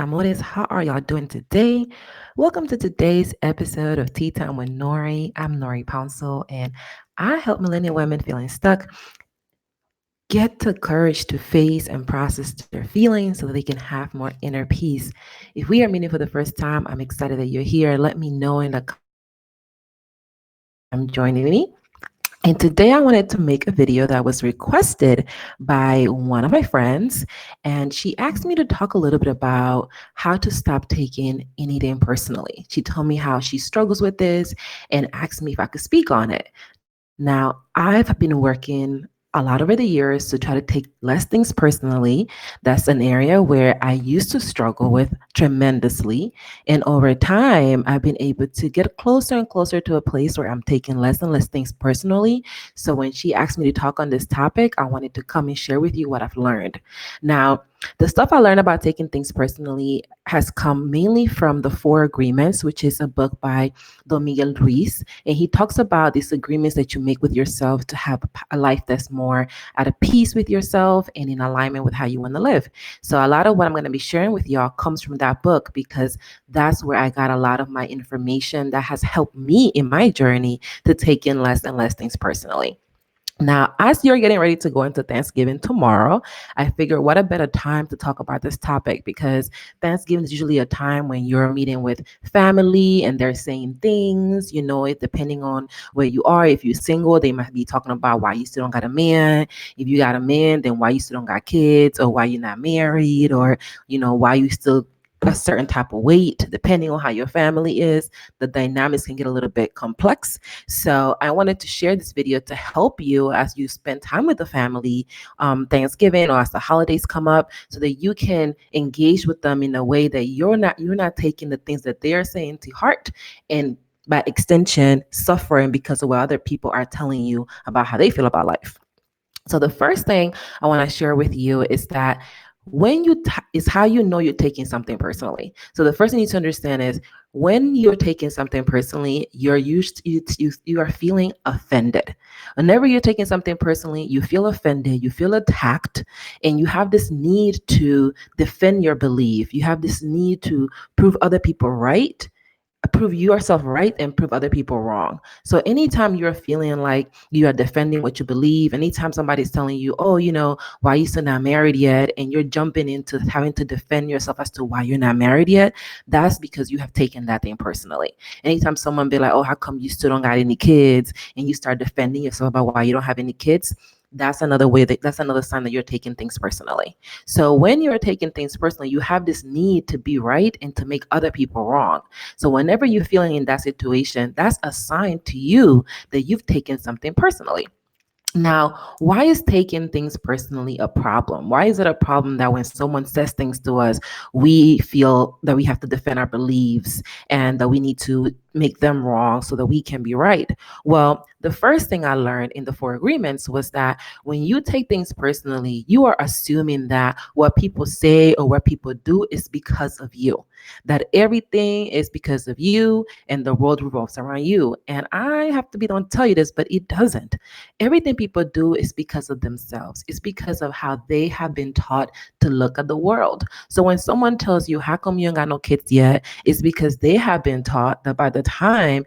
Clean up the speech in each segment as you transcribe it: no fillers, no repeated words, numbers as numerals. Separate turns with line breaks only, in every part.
amores. How are y'all doing today? Welcome to today's episode of Tea Time with Nori. I'm Nori Pouncil, and I help millennial women feeling stuck get the courage to face and process their feelings so that they can have more inner peace. If we are meeting for the first time, I'm excited that you're here. Let me know in the comments if this is your first time joining me. And today I wanted to make a video that was requested by one of my friends. And she asked me to talk a little bit about how to stop taking anything personally. She told me how she struggles with this and asked me if I could speak on it. Now, I've been working a lot over the years to try to take less things personally. That's an area where I used to struggle with tremendously. And over time, I've been able to get closer and closer to a place where I'm taking less and less things personally. So when she asked me to talk on this topic, I wanted to come and share with you what I've learned. Now, the stuff I learned about taking things personally has come mainly from the Four Agreements, which is a book by Don Miguel Ruiz. And he talks about these agreements that you make with yourself to have a life that's more at a peace with yourself and in alignment with how you want to live. So a lot of what I'm going to be sharing with y'all comes from that book because that's where I got a lot of my information that has helped me in my journey to take in less and less things personally. Now, as you're getting ready to go into Thanksgiving tomorrow, I figure what a better time to talk about this topic because Thanksgiving is usually a time when you're meeting with family and they're saying things, it depending on where you are. If you're single, they might be talking about why you still don't got a man. If you got a man, then why you still don't got kids or why you're not married or, why you still a certain type of weight, depending on how your family is, the dynamics can get a little bit complex. So I wanted to share this video to help you as you spend time with the family, Thanksgiving or as the holidays come up, so that you can engage with them in a way that you're not taking the things that they're saying to heart and by extension suffering because of what other people are telling you about how they feel about life. So the first thing I want to share with you is that is how you know you're taking something personally. So the first thing you need to understand is when you're taking something personally, you are feeling offended. Whenever you're taking something personally, you feel offended, you feel attacked, and you have this need to defend your belief. You have this need to prove other people right, prove yourself right and prove other people wrong. So anytime you're feeling like you are defending what you believe, anytime somebody's telling you, oh, why you still not married yet, and you're jumping into having to defend yourself as to why you're not married yet, that's because you have taken that thing personally. Anytime someone be like, oh, how come you still don't got any kids, and you start defending yourself about why you don't have any kids, that's another sign that you're taking things personally. So when you're taking things personally, you have this need to be right and to make other people wrong. So whenever you're feeling in that situation, that's a sign to you that you've taken something personally. Now, why is taking things personally a problem? Why is it a problem that when someone says things to us, we feel that we have to defend our beliefs and that we need to make them wrong so that we can be right? Well, the first thing I learned in the Four Agreements was that when you take things personally, you are assuming that what people say or what people do is because of you, that everything is because of you and the world revolves around you. And I have to be the one to tell you this, but it doesn't. Everything people do is because of themselves. It's because of how they have been taught to look at the world. So when someone tells you, how come you ain't got no kids yet? It's because they have been taught that by the time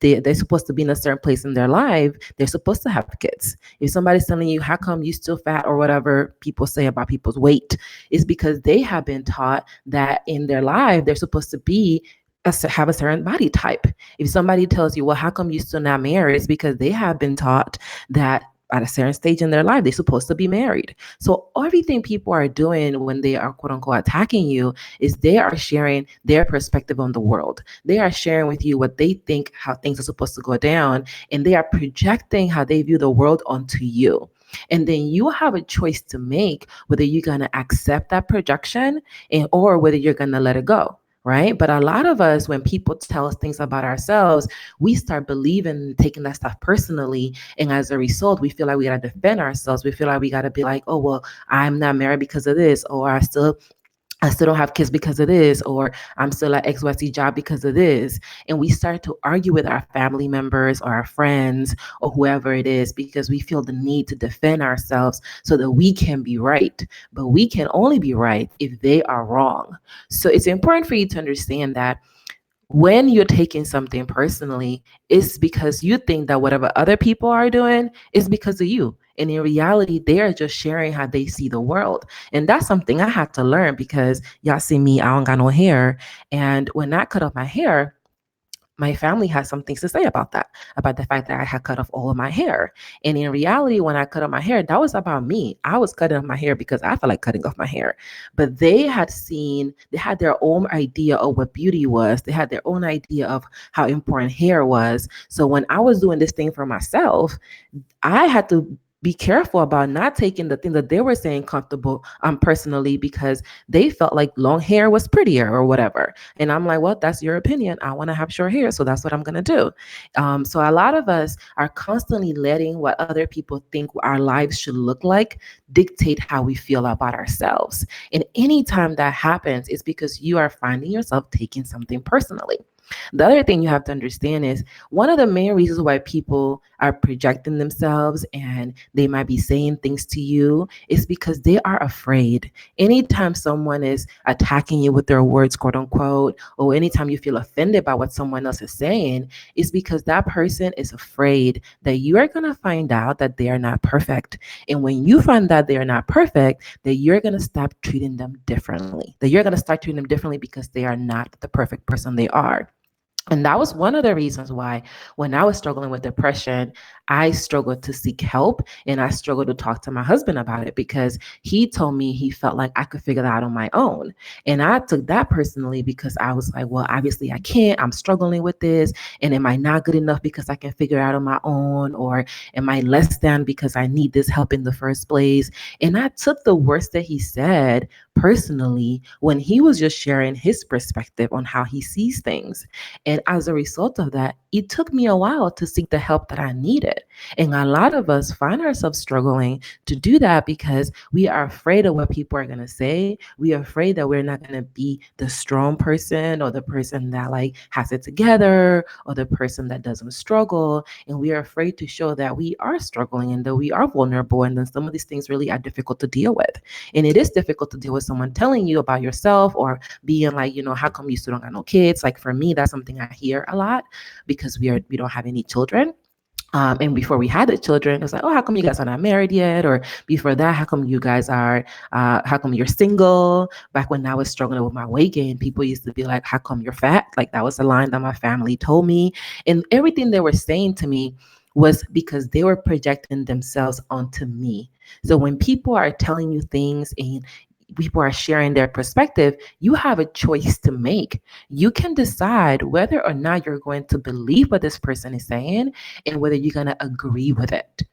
they're supposed to be in a certain place in their life, they're supposed to have kids. If somebody's telling you, how come you still fat or whatever people say about people's weight, it's because they have been taught that in their life, they're supposed to have a certain body type. If somebody tells you, well, how come you still not married? It's because they have been taught that at a certain stage in their life, they're supposed to be married. So everything people are doing when they are quote unquote attacking you is they are sharing their perspective on the world. They are sharing with you what they think, how things are supposed to go down, and they are projecting how they view the world onto you. And then you have a choice to make whether you're going to accept that projection or whether you're going to let it go. Right. But a lot of us, when people tell us things about ourselves, we start believing, taking that stuff personally. And as a result, we feel like we got to defend ourselves. We feel like we got to be like, oh, well, I'm not married because of this, or I still don't have kids because of this, or I'm still at XYZ job because of this. And we start to argue with our family members or our friends or whoever it is because we feel the need to defend ourselves so that we can be right. But we can only be right if they are wrong. So it's important for you to understand that when you're taking something personally, it's because you think that whatever other people are doing is because of you. And in reality, they are just sharing how they see the world. And that's something I had to learn because y'all see me, I don't got no hair. And when I cut off my hair, my family has some things to say about that, about the fact that I had cut off all of my hair. And in reality, when I cut off my hair, that was about me. I was cutting off my hair because I felt like cutting off my hair. But they had their own idea of what beauty was. They had their own idea of how important hair was. So when I was doing this thing for myself, I had to be careful about not taking the thing that they were saying comfortable personally because they felt like long hair was prettier or whatever. And I'm like, well, that's your opinion. I want to have short hair, so that's what I'm going to do. So a lot of us are constantly letting what other people think our lives should look like dictate how we feel about ourselves. And anytime that happens, it's because you are finding yourself taking something personally. The other thing you have to understand is one of the main reasons why people are projecting themselves and they might be saying things to you is because they are afraid. Anytime someone is attacking you with their words, quote unquote, or anytime you feel offended by what someone else is saying, it's because that person is afraid that you are going to find out that they are not perfect. And when you find that they are not perfect, that you're going to stop treating them differently, that you're going to start treating them differently because they are not the perfect person they are. And that was one of the reasons why, when I was struggling with depression, I struggled to seek help and I struggled to talk to my husband about it because he told me he felt like I could figure that out on my own. And I took that personally because I was like, well, obviously I can't. I'm struggling with this. And am I not good enough because I can figure it out on my own? Or am I less than because I need this help in the first place? And I took the worst that he said personally when he was just sharing his perspective on how he sees things. And as a result of that, it took me a while to seek the help that I needed. And a lot of us find ourselves struggling to do that because we are afraid of what people are going to say. We are afraid that we're not going to be the strong person or the person that like has it together or the person that doesn't struggle. And we are afraid to show that we are struggling and that we are vulnerable. And then some of these things really are difficult to deal with. And it is difficult to deal with someone telling you about yourself or being like, how come you still don't got no kids? Like for me, that's something I hear a lot because we don't have any children. And before we had the children, it was like, oh, how come you guys are not married yet? Or before that, how come you're single? Back when I was struggling with my weight gain, people used to be like, how come you're fat? Like that was a line that my family told me. And everything they were saying to me was because they were projecting themselves onto me. So when people are telling you things and people are sharing their perspective, you have a choice to make. You can decide whether or not you're going to believe what this person is saying and whether you're going to agree with it.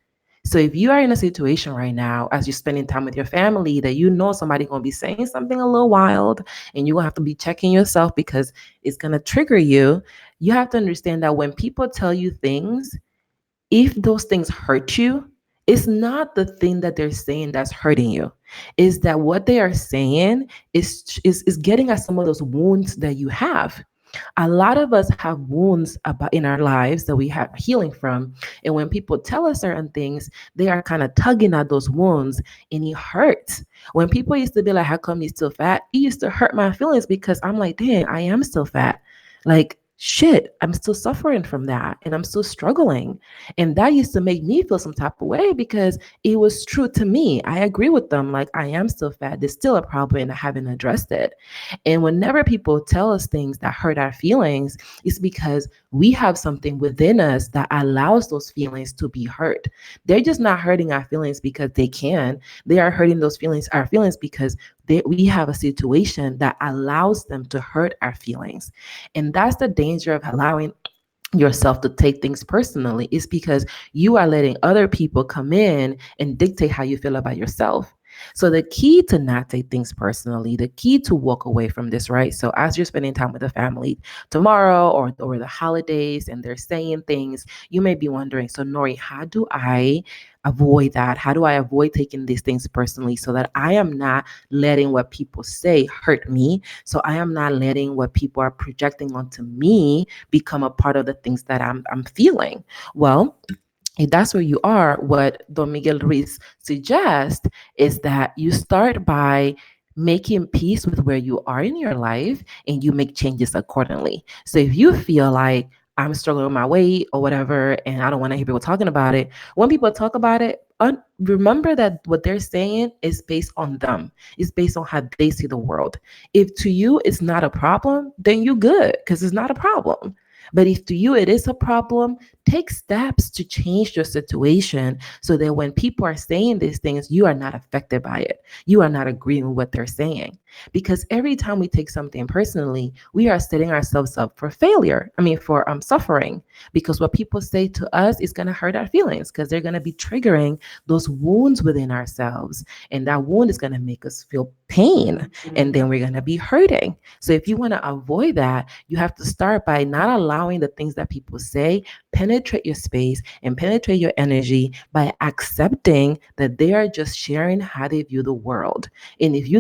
So if you are in a situation right now, as you're spending time with your family, that somebody's going to be saying something a little wild and you're going to have to be checking yourself because it's going to trigger you, you have to understand that when people tell you things, if those things hurt you, it's not the thing that they're saying that's hurting you. Is that what they are saying is getting at some of those wounds that you have. A lot of us have wounds about in our lives that we have healing from. And when people tell us certain things, they are kind of tugging at those wounds and it hurts. When people used to be like, how come you still fat? It used to hurt my feelings because I'm like, dang, I am still fat. Like, shit, I'm still suffering from that and I'm still struggling. And that used to make me feel some type of way because it was true to me. I agree with them. Like, I am still fat. There's still a problem and I haven't addressed it. And whenever people tell us things that hurt our feelings, it's because we have something within us that allows those feelings to be hurt. They're just not hurting our feelings because they can. They are hurting our feelings because we have a situation that allows them to hurt our feelings. And that's the danger of allowing yourself to take things personally, is because you are letting other people come in and dictate how you feel about yourself. So the key to not take things personally, the key to walk away from this, right? So as you're spending time with the family tomorrow or the holidays and they're saying things, you may be wondering, so Nori, how do I avoid that? How do I avoid taking these things personally so that I am not letting what people say hurt me? So I am not letting what people are projecting onto me become a part of the things that I'm feeling. Well, if that's where you are, what Don Miguel Ruiz suggests is that you start by making peace with where you are in your life and you make changes accordingly. So if you feel like I'm struggling with my weight or whatever, and I don't want to hear people talking about it, when people talk about it, remember that what they're saying is based on them. It's based on how they see the world. If to you it's not a problem, then you're good because it's not a problem. But if to you it is a problem, take steps to change your situation so that when people are saying these things, you are not affected by it. You are not agreeing with what they're saying. Because every time we take something personally, we are setting ourselves up for failure. I mean, for suffering. Because what people say to us is going to hurt our feelings because they're going to be triggering those wounds within ourselves. And that wound is going to make us feel pain. And then we're going to be hurting. So if you want to avoid that, you have to start by not allowing the things that people say penetrate your space and penetrate your energy by accepting that they are just sharing how they view the world. And if you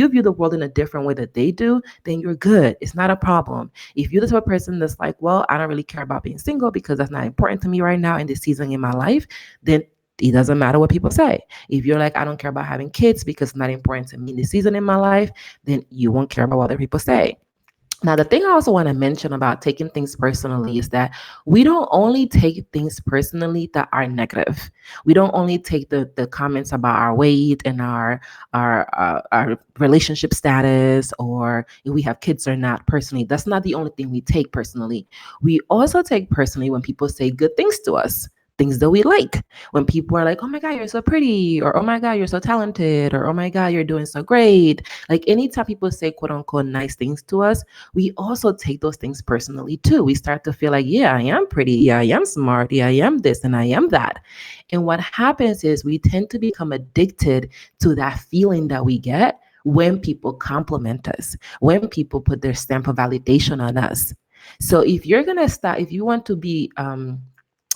view the world in a different way that they do, then you're good. It's not a problem. If you're the type of person that's like, well, I don't really care about being single because that's not important to me right now in this season in my life, then it doesn't matter what people say. If you're like, I don't care about having kids because it's not important to me in this season in my life, then you won't care about what other people say. Now, the thing I also want to mention about taking things personally is that we don't only take things personally that are negative. We don't only take the comments about our weight and our relationship status or if we have kids or not personally. That's not the only thing we take personally. We also take personally when people say good things to us, things that we like. When people are like, oh my God, you're so pretty, or oh my God, you're so talented, or oh my God, you're doing so great. Like anytime people say quote unquote nice things to us, we also take those things personally too. We start to feel like, yeah, I am pretty. Yeah, I am smart. Yeah, I am this and I am that. And what happens is we tend to become addicted to that feeling that we get when people compliment us, when people put their stamp of validation on us. So if you're going to start, if you want to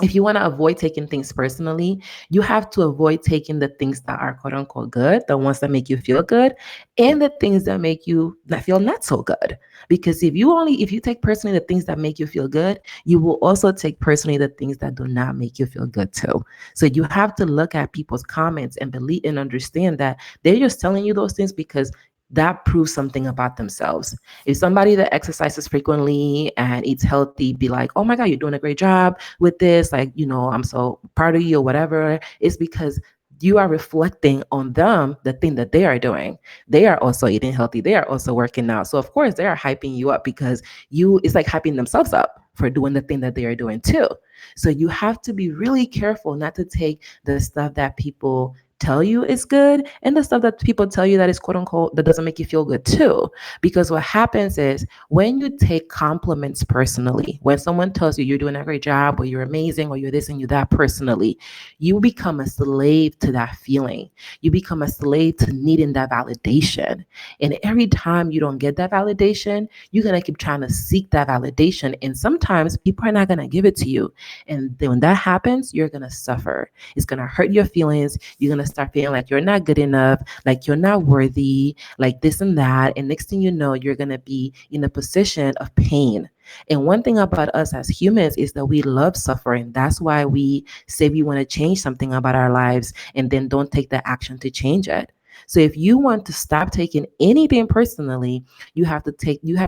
avoid taking things personally, you have to avoid taking the things that are quote unquote good, the ones that make you feel good, and the things that make you that feel not so good. Because if you take personally the things that make you feel good, you will also take personally the things that do not make you feel good too. So you have to look at people's comments and believe and understand that they're just telling you those things because that proves something about themselves. If somebody that exercises frequently and eats healthy be like, oh my God, you're doing a great job with this, like, I'm so proud of you or whatever, it's because you are reflecting on them the thing that they are doing. They are also eating healthy. They are also working out. So of course they are hyping you up because it's like hyping themselves up for doing the thing that they are doing too. So you have to be really careful not to take the stuff that people tell you is good and the stuff that people tell you that is quote unquote that doesn't make you feel good too. Because what happens is when you take compliments personally, when someone tells you you're doing a great job or you're amazing or you're this and you're that personally, you become a slave to that feeling. You become a slave to needing that validation. And every time you don't get that validation, you're going to keep trying to seek that validation. And sometimes people are not going to give it to you. And then when that happens, you're going to suffer. It's going to hurt your feelings. You're going to start feeling like you're not good enough, like you're not worthy, like this and that. And next thing you know, you're going to be in a position of pain. And one thing about us as humans is that we love suffering. That's why we say we want to change something about our lives and then don't take the action to change it. So if you want to stop taking anything personally, you have to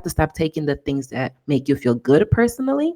stop taking the things that make you feel good personally,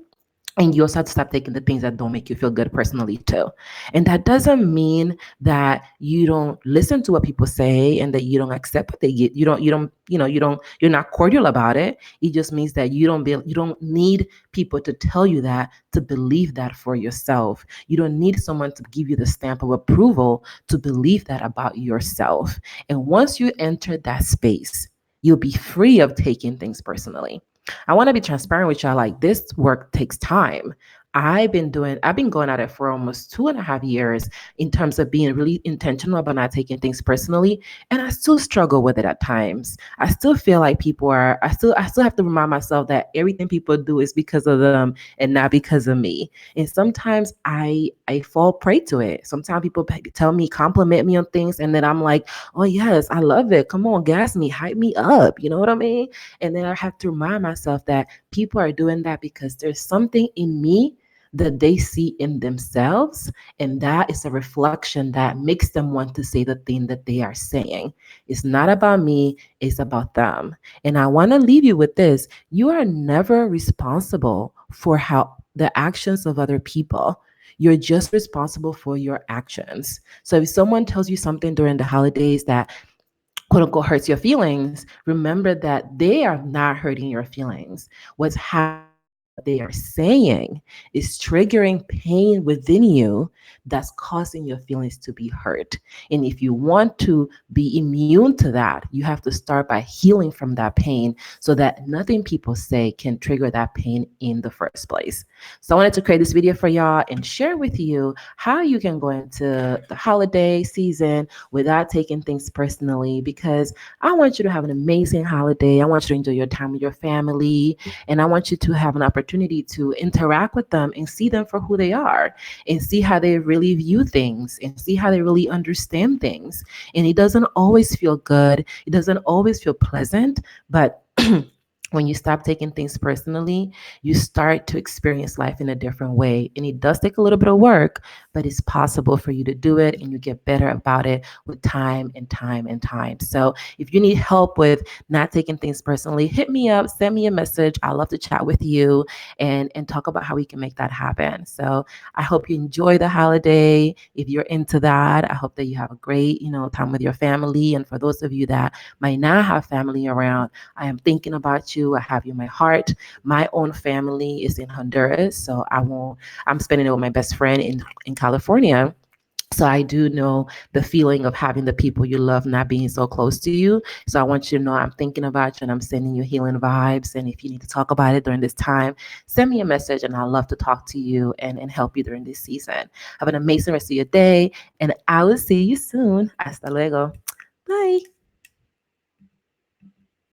and you also have to stop taking the things that don't make you feel good personally too. And that doesn't mean that you don't listen to what people say and that you don't accept what they get. You're not cordial about it. It just means that you don't need people to tell you that to believe that for yourself. You don't need someone to give you the stamp of approval to believe that about yourself. And once you enter that space, you'll be free of taking things personally. I want to be transparent with y'all. Like, this work takes time. I've been going at it for almost 2.5 years in terms of being really intentional about not taking things personally. And I still struggle with it at times. I still feel like I still have to remind myself that everything people do is because of them and not because of me. And sometimes I fall prey to it. Sometimes people tell me, compliment me on things, and then I'm like, oh yes, I love it. Come on, gas me, hype me up. You know what I mean? And then I have to remind myself that people are doing that because there's something in me that they see in themselves, and that is a reflection that makes them want to say the thing that they are saying. It's not about me, it's about them. And I want to leave you with this: you are never responsible for how the actions of other people. You're just responsible for your actions. So if someone tells you something during the holidays that quote unquote hurts your feelings, remember that they are not hurting your feelings. What's happening is what they are saying is triggering pain within you that's causing your feelings to be hurt. And if you want to be immune to that, you have to start by healing from that pain so that nothing people say can trigger that pain in the first place. So I wanted to create this video for y'all and share with you how you can go into the holiday season without taking things personally, because I want you to have an amazing holiday. I want you to enjoy your time with your family, and I want you to have an opportunity to interact with them and see them for who they are and see how they really view things and see how they really understand things. And it doesn't always feel good, it doesn't always feel pleasant, but when you stop taking things personally, you start to experience life in a different way. And it does take a little bit of work, but it's possible for you to do it, and you get better about it with time and time and time. So if you need help with not taking things personally, hit me up, send me a message. I love to chat with you and talk about how we can make that happen. So I hope you enjoy the holiday. If you're into that, I hope that you have a great, time with your family. And for those of you that might not have family around, I am thinking about you. I have you in my heart. My own family is in Honduras, so I'm spending it with my best friend in California. So I do know the feeling of having the people you love not being so close to you. So I want you to know I'm thinking about you and I'm sending you healing vibes. And if you need to talk about it during this time, send me a message and I'd love to talk to you and help you during this season. Have an amazing rest of your day, and I will see you soon. Hasta luego. Bye.